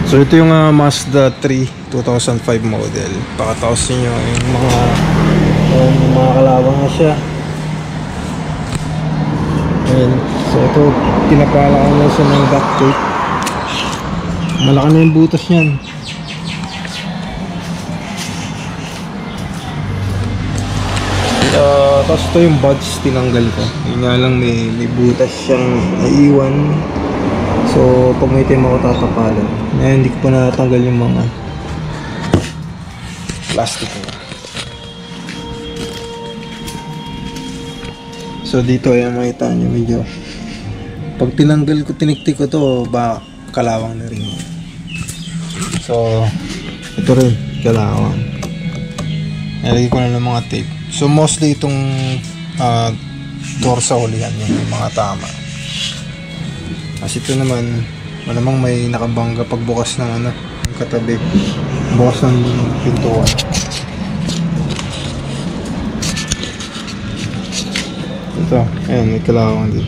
So ito yung Mazda 3 2005 model. Pakataos nyo yung mga kalawang na siya. Ayan. So ito, pinapalakan na siya ng duct tape. Malaki na yung butas niyan. Tapos ito yung buds, tinanggal ko. Yun nga lang, may butas siyang naiwan. So pag may time ako tatapalan. Ngayon hindi ko pa natanggal yung mga plastic niya. So dito ayan, makita nyo medyo pag tinanggal ko, tiniktik ko to, ba kalawang na rin. So ito rin kalawang. Nalagay ko na ng mga tape. So mostly itong door sa hulihan yung mga tama. Kasi ito naman malamang may nakabangga pagbukas ng yung katabi, bukas ng pintuan. Ito, ayan, may kalawang din.